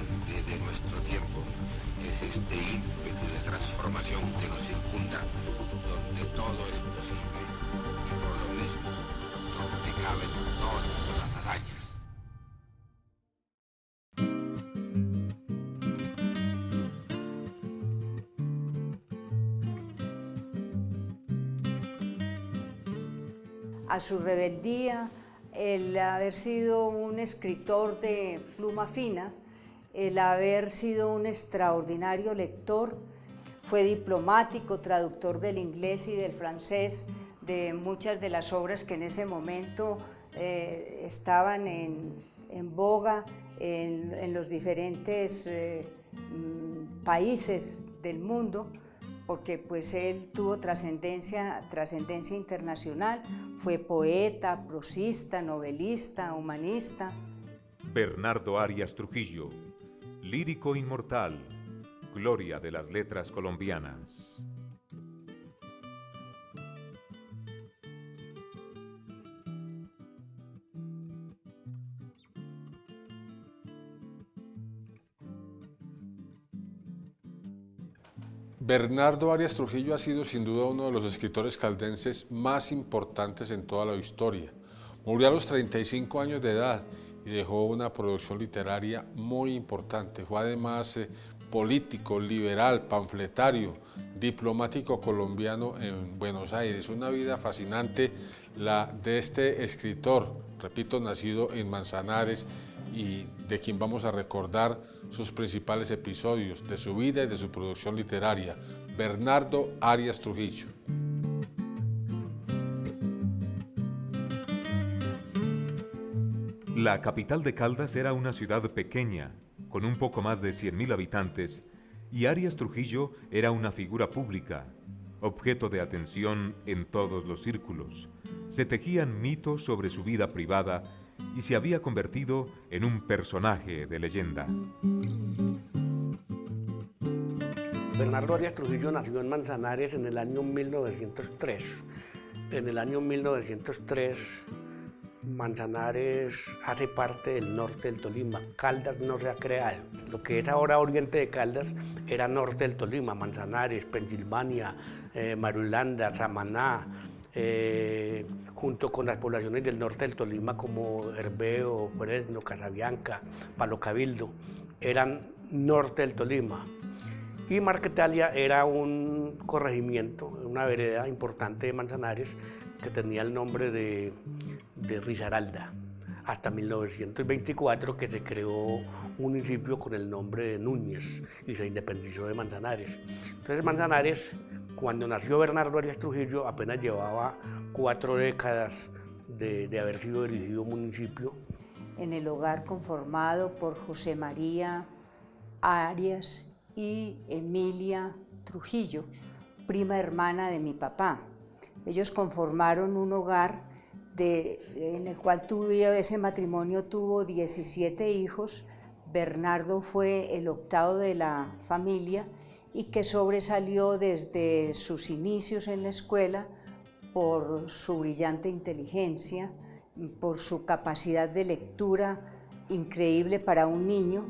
fascinante de nuestro tiempo es este ímpetu de transformación que nos circunda, donde todo es posible y por lo mismo, donde caben todas las hazañas. A su rebeldía, el haber sido un escritor de pluma fina, el haber sido un extraordinario lector, fue diplomático, traductor del inglés y del francés, de muchas de las obras que en ese momento estaban en boga en los diferentes países del mundo, porque pues él tuvo trascendencia internacional, fue poeta, prosista, novelista, humanista. Bernardo Arias Trujillo, lírico inmortal, gloria de las letras colombianas. Bernardo Arias Trujillo ha sido sin duda uno de los escritores caldenses más importantes en toda la historia. Murió a los 35 años de edad y dejó una producción literaria muy importante. Fue además político, liberal, panfletario, diplomático colombiano en Buenos Aires. Una vida fascinante la de este escritor, repito, nacido en Manzanares y de quien vamos a recordar sus principales episodios de su vida y de su producción literaria, Bernardo Arias Trujillo. La capital de Caldas era una ciudad pequeña, con un poco más de 100.000 habitantes, y Arias Trujillo era una figura pública, objeto de atención en todos los círculos. Se tejían mitos sobre su vida privada y se había convertido en un personaje de leyenda. Bernardo Arias Trujillo nació en Manzanares en el año 1903. En el año 1903, Manzanares hace parte del norte del Tolima. Caldas no se ha creado. Lo que es ahora oriente de Caldas era norte del Tolima, Manzanares, Pensilvania, Marulanda, Samaná, junto con las poblaciones del norte del Tolima como Herveo, Fresno, Casabianca, Palo Cabildo, eran norte del Tolima. Y Marquetalia era un corregimiento, una vereda importante de Manzanares que tenía el nombre de Risaralda, hasta 1924 que se creó un municipio con el nombre de Núñez y se independizó de Manzanares. Entonces Manzanares, cuando nació Bernardo Arias Trujillo, apenas llevaba 4 décadas de haber sido erigido municipio. En el hogar conformado por José María Arias y Emilia Trujillo, prima hermana de mi papá. Ellos conformaron un hogar en el cual ese matrimonio tuvo 17 hijos. Bernardo fue el octavo de la familia y que sobresalió desde sus inicios en la escuela por su brillante inteligencia, por su capacidad de lectura increíble para un niño.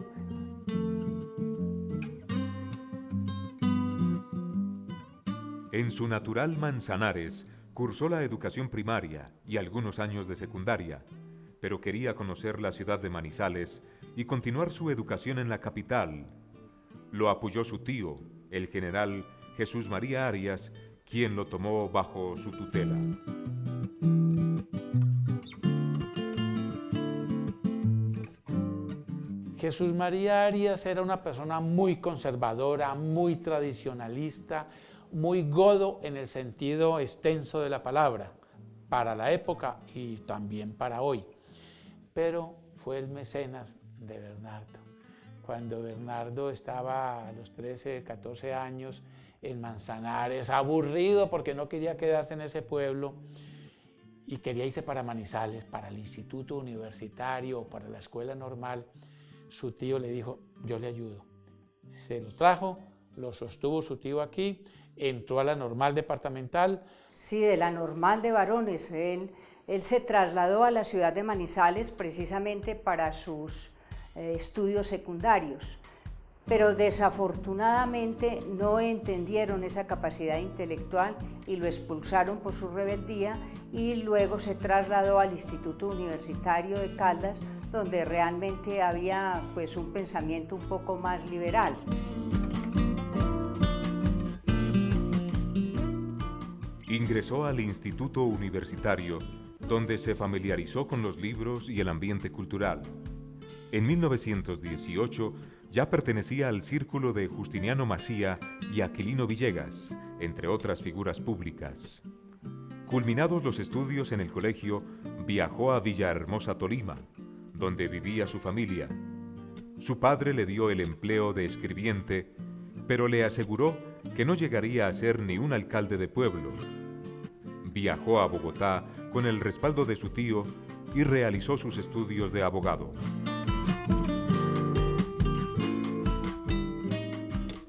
En su natural Manzanares, cursó la educación primaria y algunos años de secundaria, pero quería conocer la ciudad de Manizales y continuar su educación en la capital. Lo apoyó su tío, el general Jesús María Arias, quien lo tomó bajo su tutela. Jesús María Arias era una persona muy conservadora, muy tradicionalista, muy godo en el sentido extenso de la palabra, para la época y también para hoy. Pero fue el mecenas de Bernardo. Cuando Bernardo estaba a los 13, 14 años en Manzanares, aburrido porque no quería quedarse en ese pueblo y quería irse para Manizales, para el instituto universitario, para la escuela normal, su tío le dijo, yo le ayudo. Se lo trajo, lo sostuvo su tío aquí, entró a la normal departamental. Sí, de la normal de varones. Él se trasladó a la ciudad de Manizales precisamente para sus estudios secundarios, pero desafortunadamente no entendieron esa capacidad intelectual y lo expulsaron por su rebeldía, y luego se trasladó al Instituto Universitario de Caldas, donde realmente había pues un pensamiento un poco más liberal. Ingresó al Instituto Universitario, donde se familiarizó con los libros y el ambiente cultural. En 1918 ya pertenecía al círculo de Justiniano Macía y Aquilino Villegas, entre otras figuras públicas. Culminados los estudios en el colegio, viajó a Villahermosa, Tolima, donde vivía su familia. Su padre le dio el empleo de escribiente, pero le aseguró que no llegaría a ser ni un alcalde de pueblo. Viajó a Bogotá con el respaldo de su tío y realizó sus estudios de abogado.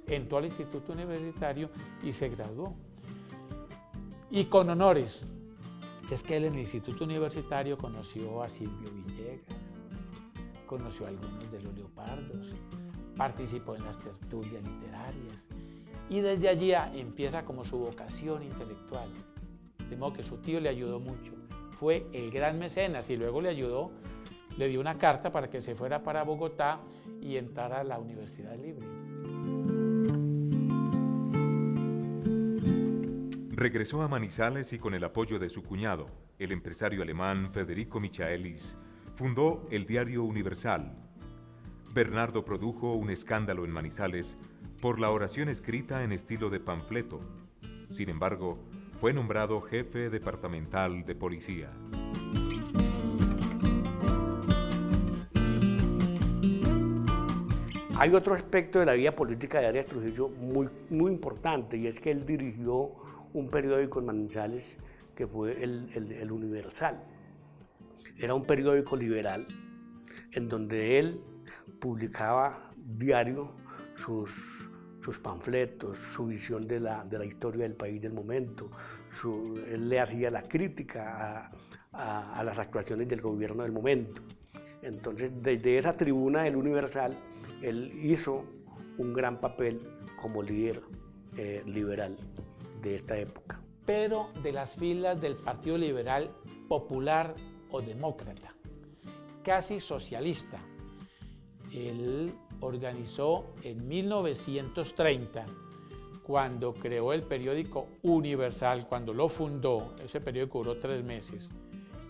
Entró al Instituto Universitario y se graduó. Y con honores. Es que él en el Instituto Universitario conoció a Silvio Villegas, conoció a algunos de los Leopardos, participó en las tertulias literarias y desde allí empieza como su vocación intelectual. De modo que su tío le ayudó mucho, fue el gran mecenas y luego le ayudó, le dio una carta para que se fuera para Bogotá y entrara a la Universidad Libre. Regresó a Manizales y con el apoyo de su cuñado, el empresario alemán Federico Michaelis, fundó el diario Universal. Bernardo produjo un escándalo en Manizales por la oración escrita en estilo de panfleto. Sin embargo, fue nombrado jefe departamental de policía. Hay otro aspecto de la vida política de Arias Trujillo muy importante, y es que él dirigió un periódico en Manizales que fue el Universal. Era un periódico liberal en donde él publicaba diario sus panfletos, su visión de la historia del país del momento. Él le hacía la crítica a las actuaciones del gobierno del momento. Entonces, desde esa tribuna del Universal, él hizo un gran papel como líder liberal de esta época. Pero de las filas del Partido Liberal Popular o Demócrata, casi socialista. Él organizó en 1930, cuando creó el periódico Universal, cuando lo fundó, ese periódico duró 3 meses,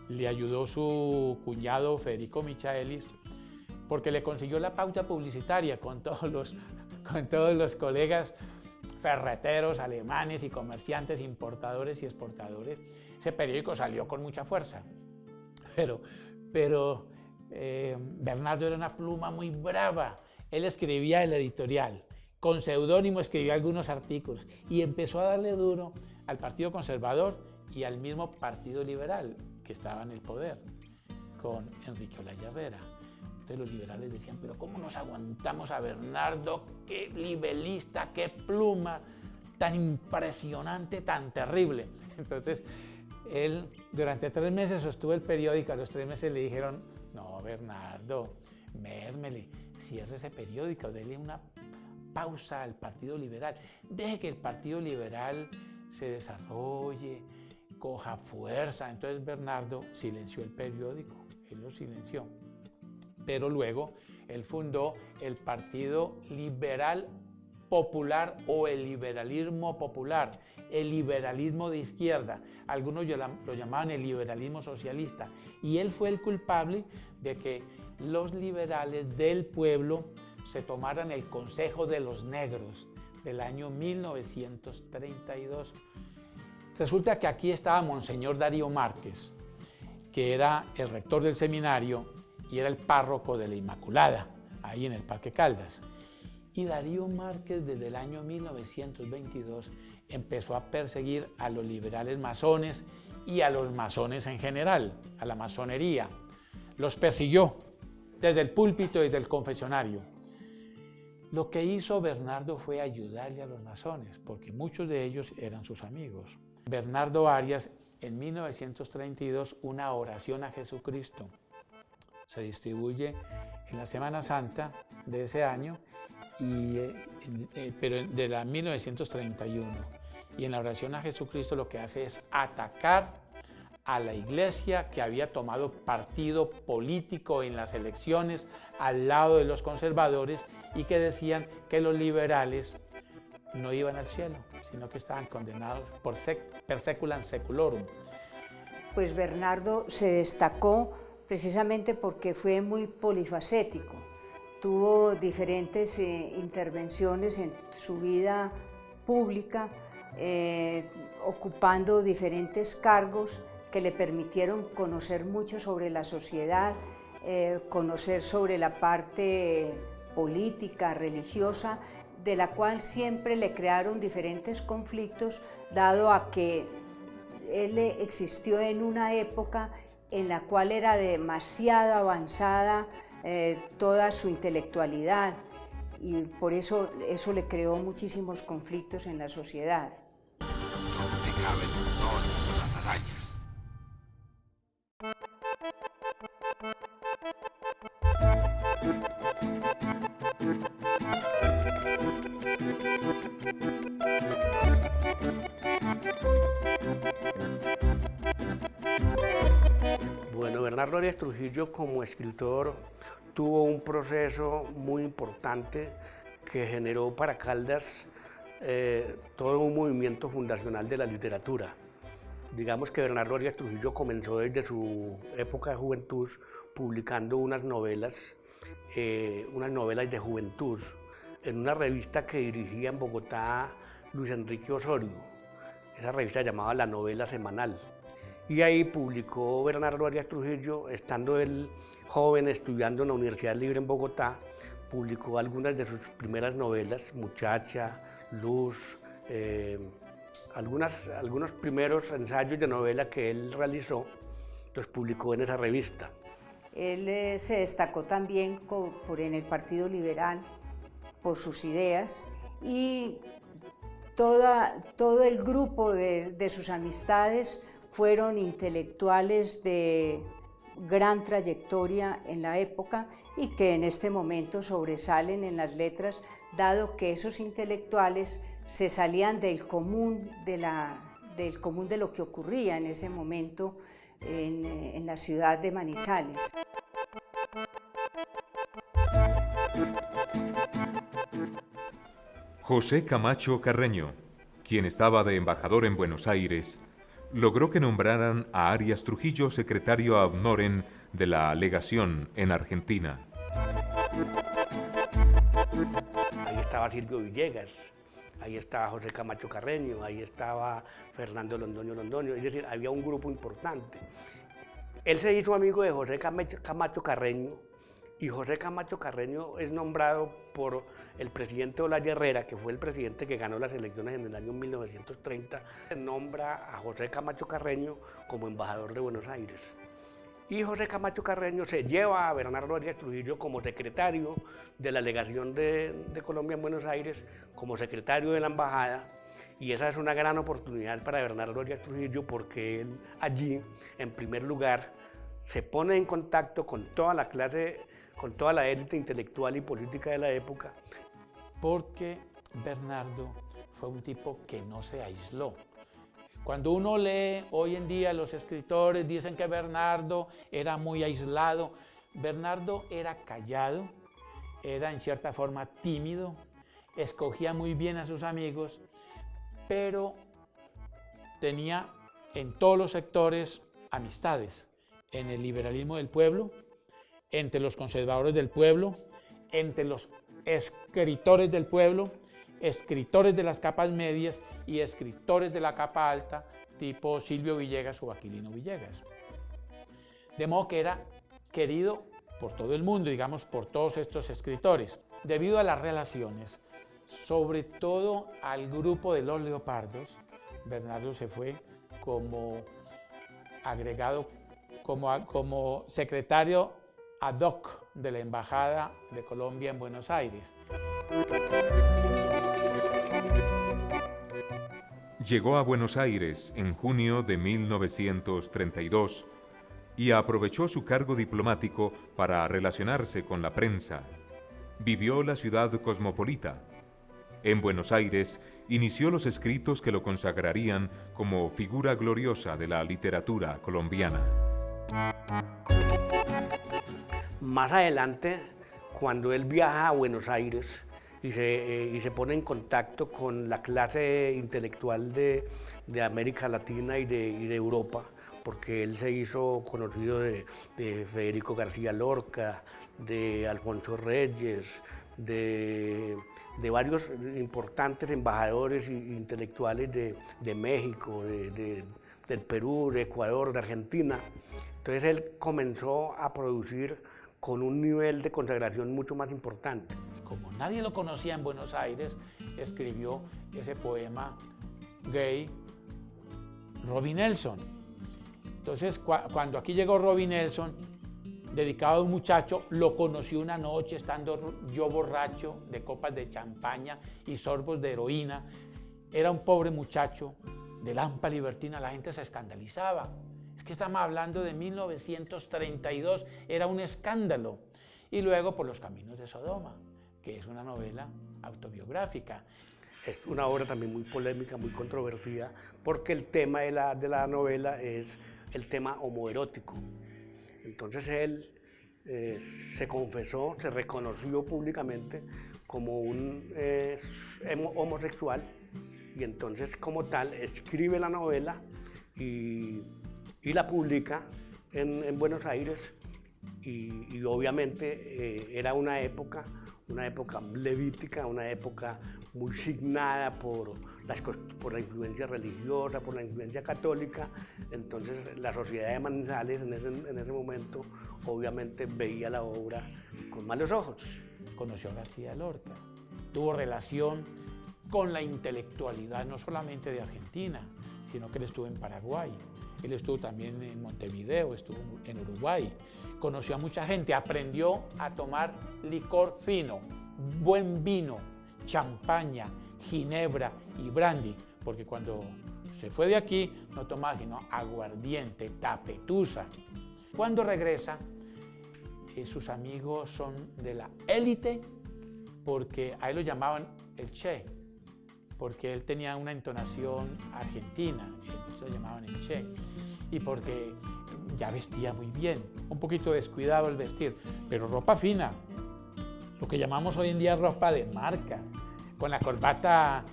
le ayudó su cuñado Federico Michaelis, porque le consiguió la pauta publicitaria con todos los colegas ferreteros alemanes y comerciantes, importadores y exportadores. Ese periódico salió con mucha fuerza, pero Bernardo era una pluma muy brava. Él escribía el editorial, con seudónimo escribía algunos artículos y empezó a darle duro al Partido Conservador y al mismo Partido Liberal que estaba en el poder, con Enrique Olaya Herrera. Entonces los liberales decían, pero ¿cómo nos aguantamos a Bernardo? ¡Qué libelista, qué pluma! Tan impresionante, tan terrible. Entonces él durante 3 meses sostuvo el periódico. A los 3 meses le dijeron, no, Bernardo, mérmele, cierre ese periódico, dele una pausa al Partido Liberal, deje que el Partido Liberal se desarrolle, coja fuerza. Entonces Bernardo silenció el periódico, él lo silenció. Pero luego él fundó el Partido Liberal Popular o el liberalismo popular, el liberalismo de izquierda. Algunos lo llamaban el liberalismo socialista. Y él fue el culpable de que los liberales del pueblo se tomaran el Consejo de los Negros del año 1932. Resulta que aquí estaba Monseñor Darío Márquez, que era el rector del seminario y era el párroco de la Inmaculada, ahí en el Parque Caldas. Y Darío Márquez desde el año 1922 empezó a perseguir a los liberales masones y a los masones en general, a la masonería. Los persiguió desde el púlpito y desde el confesionario. Lo que hizo Bernardo fue ayudarle a los masones, porque muchos de ellos eran sus amigos. Bernardo Arias, en 1932, una oración a Jesucristo se distribuye en la Semana Santa de ese año, pero de la 1931. Y en la oración a Jesucristo lo que hace es atacar a la Iglesia, que había tomado partido político en las elecciones al lado de los conservadores y que decían que los liberales no iban al cielo, sino que estaban condenados por per seculam seculorum. Pues Bernardo se destacó precisamente porque fue muy polifacético. Tuvo diferentes intervenciones en su vida pública, ocupando diferentes cargos que le permitieron conocer mucho sobre la sociedad, conocer sobre la parte política, religiosa, de la cual siempre le crearon diferentes conflictos, dado a que él existió en una época en la cual era demasiado avanzada toda su intelectualidad, y por eso le creó muchísimos conflictos en la sociedad. Donde caben todas las hazañas. Bueno, Bernardo Arias Trujillo como escritor tuvo un proceso muy importante que generó para Caldas todo un movimiento fundacional de la literatura. Digamos que Bernardo Arias Trujillo comenzó desde su época de juventud publicando unas novelas de juventud en una revista que dirigía en Bogotá Luis Enrique Osorio. Esa revista llamaba La Novela Semanal. Y ahí publicó Bernardo Arias Trujillo, estando él joven estudiando en la Universidad Libre en Bogotá, publicó algunas de sus primeras novelas, Muchacha, Luz, algunos primeros ensayos de novela que él realizó, los publicó en esa revista. Él se destacó también en el Partido Liberal por sus ideas, y todo el grupo de sus amistades fueron intelectuales de gran trayectoria en la época y que en este momento sobresalen en las letras, dado que esos intelectuales se salían del común de lo que ocurría en ese momento en la ciudad de Manizales. José Camacho Carreño, quien estaba de embajador en Buenos Aires, logró que nombraran a Arias Trujillo secretario ad honorem de la legación en Argentina. Ahí estaba Silvio Villegas, ahí estaba José Camacho Carreño, ahí estaba Fernando Londoño, es decir, había un grupo importante. Él se hizo amigo de José Camacho Carreño, y José Camacho Carreño es nombrado por el presidente Olaya Herrera, que fue el presidente que ganó las elecciones en el año 1930, nombra a José Camacho Carreño como embajador de Buenos Aires. Y José Camacho Carreño se lleva a Bernardo Arias Trujillo como secretario de la legación de Colombia en Buenos Aires, como secretario de la embajada, y esa es una gran oportunidad para Bernardo Arias Trujillo, porque él allí, en primer lugar, se pone en contacto con toda la clase, con toda la élite intelectual y política de la época. Porque Bernardo fue un tipo que no se aisló. Cuando uno lee hoy en día, los escritores dicen que Bernardo era muy aislado. Bernardo era callado, era en cierta forma tímido, escogía muy bien a sus amigos, pero tenía en todos los sectores amistades, en el liberalismo del pueblo, entre los conservadores del pueblo, entre los escritores del pueblo, escritores de las capas medias y escritores de la capa alta, tipo Silvio Villegas o Aquilino Villegas. De modo que era querido por todo el mundo, digamos, por todos estos escritores, debido a las relaciones, sobre todo al grupo de los leopardos. Bernardo se fue como agregado, como secretario ad hoc de la Embajada de Colombia en Buenos Aires. Llegó a Buenos Aires en junio de 1932 y aprovechó su cargo diplomático para relacionarse con la prensa. Vivió la ciudad cosmopolita. En Buenos Aires inició los escritos que lo consagrarían como figura gloriosa de la literatura colombiana. Más adelante, cuando él viaja a Buenos Aires y se pone en contacto con la clase intelectual de América Latina y de Europa, porque él se hizo conocido de Federico García Lorca, de Alfonso Reyes, de varios importantes embajadores e intelectuales de México, del Perú, de Ecuador, de Argentina. Entonces él comenzó a producir con un nivel de consagración mucho más importante. Como nadie lo conocía en Buenos Aires, escribió ese poema gay, Robin Nelson. Entonces, cuando aquí llegó Robin Nelson, dedicado a un muchacho, lo conocí una noche estando yo borracho de copas de champaña y sorbos de heroína. Era un pobre muchacho de lampa libertina, la gente se escandalizaba. Es que estamos hablando de 1932, era un escándalo. Y luego por Los Caminos de Sodoma, que es una novela autobiográfica. Es una obra también muy polémica, muy controvertida, porque el tema de la novela es el tema homoerótico. Entonces él se confesó, se reconoció públicamente como un homosexual, y entonces como tal escribe la novela y la publica en Buenos Aires, y obviamente era una época levítica, una época muy signada por la influencia religiosa, por la influencia católica. Entonces la sociedad de Manizales en ese momento obviamente veía la obra con malos ojos. Conoció a García Lorca, tuvo relación con la intelectualidad no solamente de Argentina, sino que él estuvo en Paraguay, él estuvo también en Montevideo, estuvo en Uruguay, conoció a mucha gente, aprendió a tomar licor fino, buen vino, champaña, ginebra y brandy, porque cuando se fue de aquí no tomaba sino aguardiente, tapetusa. Cuando regresa, sus amigos son de la élite, porque a él lo llamaban el Che, porque él tenía una entonación argentina, lo llamaban el Che, y porque ya vestía muy bien, un poquito descuidado el vestir, pero ropa fina, lo que llamamos hoy en día ropa de marca, con la corbata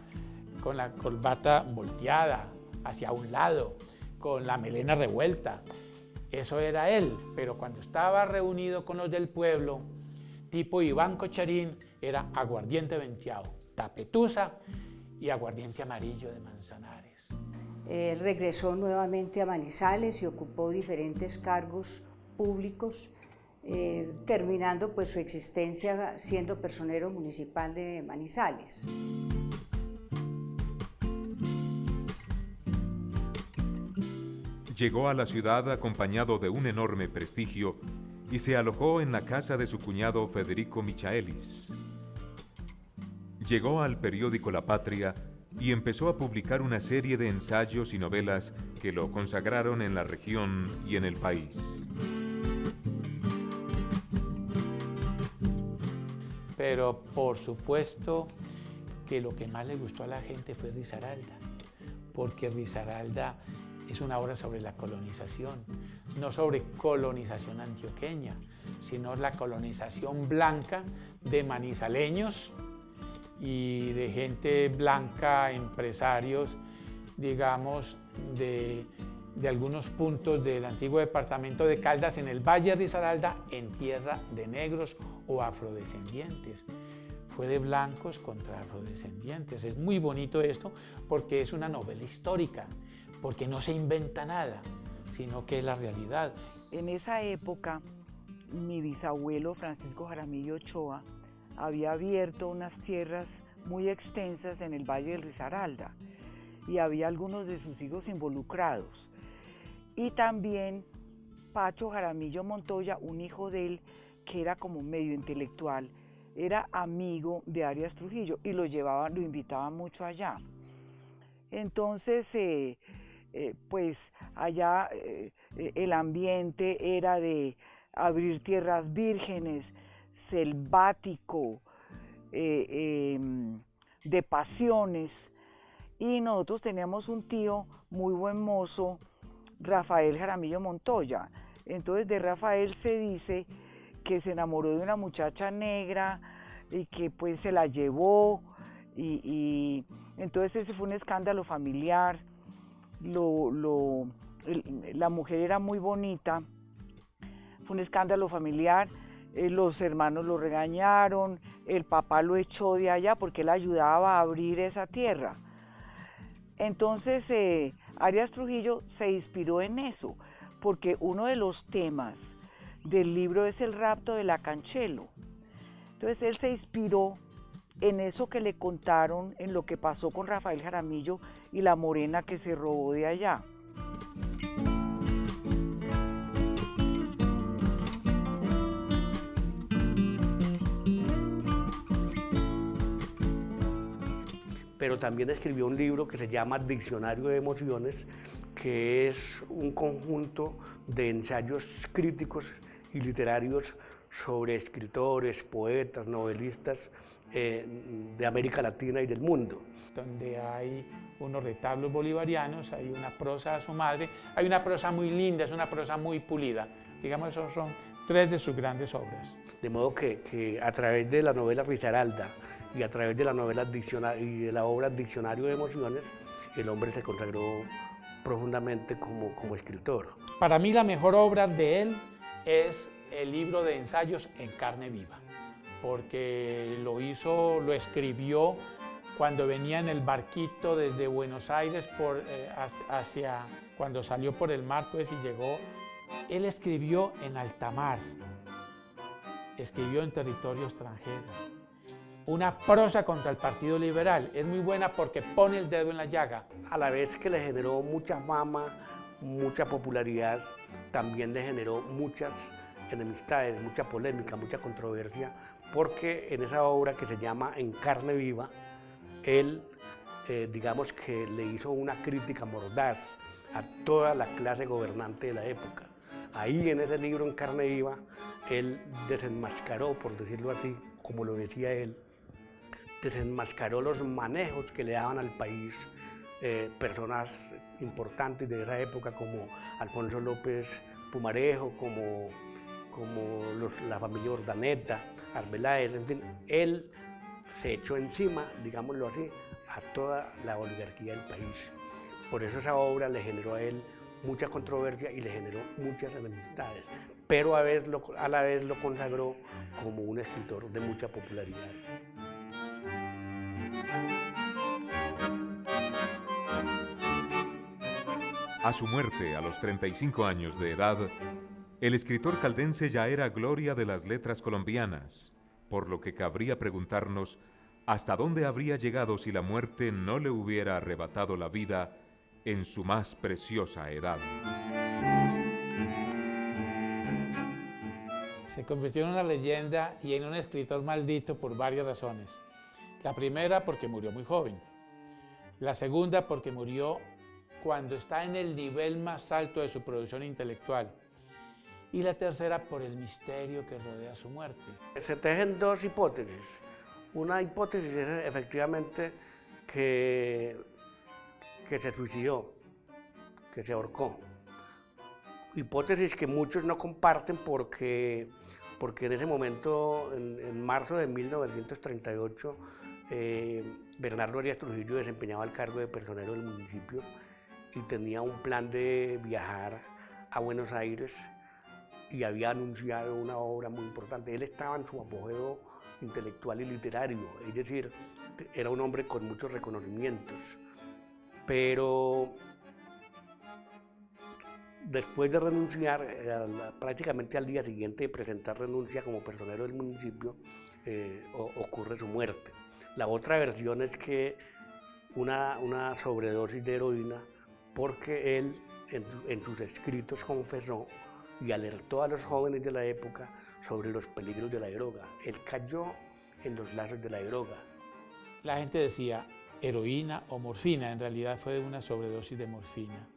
volteada hacia un lado, con la melena revuelta. Eso era él, pero cuando estaba reunido con los del pueblo, tipo Iván Cocharín, era aguardiente venteado, tapetusa y aguardiente amarillo de Manzanares. Regresó nuevamente a Manizales y ocupó diferentes cargos públicos, terminando pues su existencia siendo personero municipal de Manizales. Llegó a la ciudad acompañado de un enorme prestigio y se alojó en la casa de su cuñado Federico Michaelis. Llegó al periódico La Patria y empezó a publicar una serie de ensayos y novelas que lo consagraron en la región y en el país. Pero por supuesto que lo que más le gustó a la gente fue Risaralda, porque Risaralda es una obra sobre la colonización, no sobre colonización antioqueña, sino la colonización blanca de manizaleños y de gente blanca, empresarios, digamos, de algunos puntos del antiguo departamento de Caldas, en el Valle de Risaralda, en tierra de negros o afrodescendientes. Fue de blancos contra afrodescendientes. Es muy bonito esto porque es una novela histórica, porque no se inventa nada, sino que es la realidad. En esa época, mi bisabuelo Francisco Jaramillo Ochoa había abierto unas tierras muy extensas en el Valle del Risaralda y había algunos de sus hijos involucrados. Y también Pacho Jaramillo Montoya, un hijo de él que era como medio intelectual, era amigo de Arias Trujillo y lo invitaba mucho allá. Entonces, pues allá el ambiente era de abrir tierras vírgenes, selvático, de pasiones. Y nosotros teníamos un tío muy buen mozo, Rafael Jaramillo Montoya. Entonces de Rafael se dice que se enamoró de una muchacha negra y que pues se la llevó y entonces ese fue un escándalo familiar. La mujer era muy bonita, fue un escándalo familiar. Los hermanos lo regañaron, el papá lo echó de allá porque él ayudaba a abrir esa tierra. Entonces Arias Trujillo se inspiró en eso, porque uno de los temas del libro es el rapto de la Canchelo. Entonces él se inspiró en eso que le contaron, en lo que pasó con Rafael Jaramillo y la morena que se robó de allá. Pero también escribió un libro que se llama Diccionario de Emociones, que es un conjunto de ensayos críticos y literarios sobre escritores, poetas, novelistas de América Latina y del mundo. Donde hay unos retablos bolivarianos, hay una prosa a su madre, hay una prosa muy linda, es una prosa muy pulida. Digamos, esos son tres de sus grandes obras. De modo que a través de la novela Risaralda y a través de la novela y de la obra Diccionario de Emociones, el hombre se consagró profundamente como escritor. Para mí la mejor obra de él es el libro de ensayos En carne viva, porque lo escribió cuando venía en el barquito desde Buenos Aires cuando salió por el mar pues, y llegó. Él escribió en alta mar, escribió en territorio extranjero. Una prosa contra el Partido Liberal, es muy buena porque pone el dedo en la llaga. A la vez que le generó mucha fama, mucha popularidad, también le generó muchas enemistades, mucha polémica, mucha controversia, porque en esa obra que se llama En carne viva, él, digamos que le hizo una crítica mordaz a toda la clase gobernante de la época. Ahí en ese libro En carne viva, él desenmascaró, por decirlo así, como lo decía él, desenmascaró los manejos que le daban al país personas importantes de esa época como Alfonso López Pumarejo, como la familia Urdaneta, Arbeláez, en fin, él se echó encima, digámoslo así, a toda la oligarquía del país. Por eso esa obra le generó a él mucha controversia y le generó muchas enemistades, pero a la vez lo consagró como un escritor de mucha popularidad. A su muerte, a los 35 años de edad, el escritor caldense ya era gloria de las letras colombianas, por lo que cabría preguntarnos hasta dónde habría llegado si la muerte no le hubiera arrebatado la vida en su más preciosa edad. Se convirtió en una leyenda y en un escritor maldito por varias razones. La primera, porque murió muy joven. La segunda, porque murió cuando está en el nivel más alto de su producción intelectual. Y la tercera, por el misterio que rodea su muerte. Se tejen dos hipótesis. Una hipótesis es efectivamente que se suicidó, que se ahorcó. Hipótesis que muchos no comparten porque en ese momento, en marzo de 1938, Bernardo Arias Trujillo desempeñaba el cargo de personero del municipio y tenía un plan de viajar a Buenos Aires y había anunciado una obra muy importante. Él estaba en su apogeo intelectual y literario, es decir, era un hombre con muchos reconocimientos, pero después de renunciar, prácticamente al día siguiente de presentar renuncia como personero del municipio, ocurre su muerte. La otra versión es que una sobredosis de heroína, porque él en sus escritos confesó y alertó a los jóvenes de la época sobre los peligros de la droga. Él cayó en los lazos de la droga. La gente decía heroína o morfina, en realidad fue una sobredosis de morfina.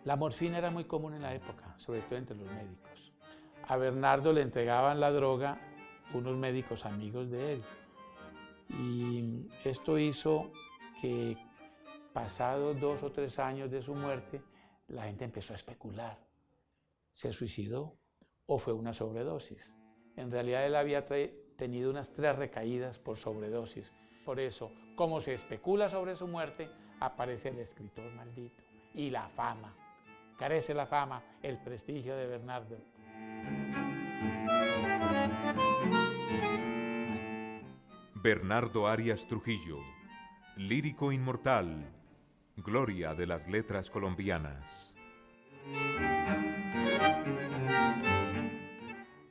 La morfina era muy común en la época, sobre todo entre los médicos. A Bernardo le entregaban la droga unos médicos amigos de él. Y esto hizo que, pasados 2 o 3 años de su muerte, la gente empezó a especular. ¿Se suicidó o fue una sobredosis? En realidad él había tenido unas 3 recaídas por sobredosis. Por eso, como se especula sobre su muerte, aparece el escritor maldito y la fama. Carece la fama, el prestigio de Bernardo. Bernardo Arias Trujillo, lírico inmortal, gloria de las letras colombianas.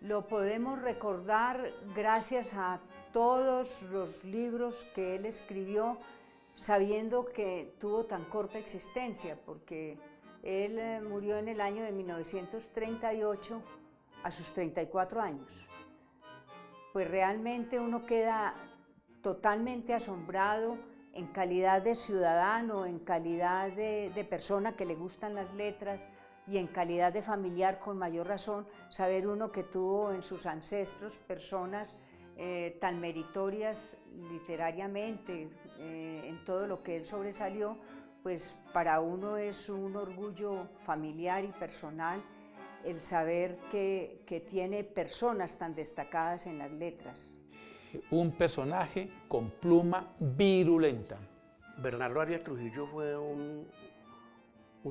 Lo podemos recordar gracias a todos los libros que él escribió, sabiendo que tuvo tan corta existencia, porque él murió en el año de 1938 a sus 34 años. Pues realmente uno queda totalmente asombrado en calidad de ciudadano, en calidad de persona que le gustan las letras y en calidad de familiar con mayor razón, saber uno que tuvo en sus ancestros personas tan meritorias literariamente en todo lo que él sobresalió, pues para uno es un orgullo familiar y personal el saber que tiene personas tan destacadas en las letras. Un personaje con pluma virulenta. Bernardo Arias Trujillo fue un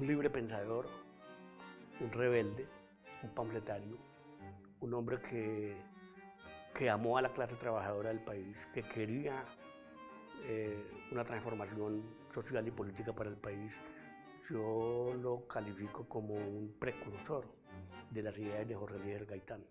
libre pensador, un rebelde, un panfletario, un hombre que amó a la clase trabajadora del país, que quería una transformación social y política para el país. Yo lo califico como un precursor de las ideas de Jorge Eliezer Gaitán.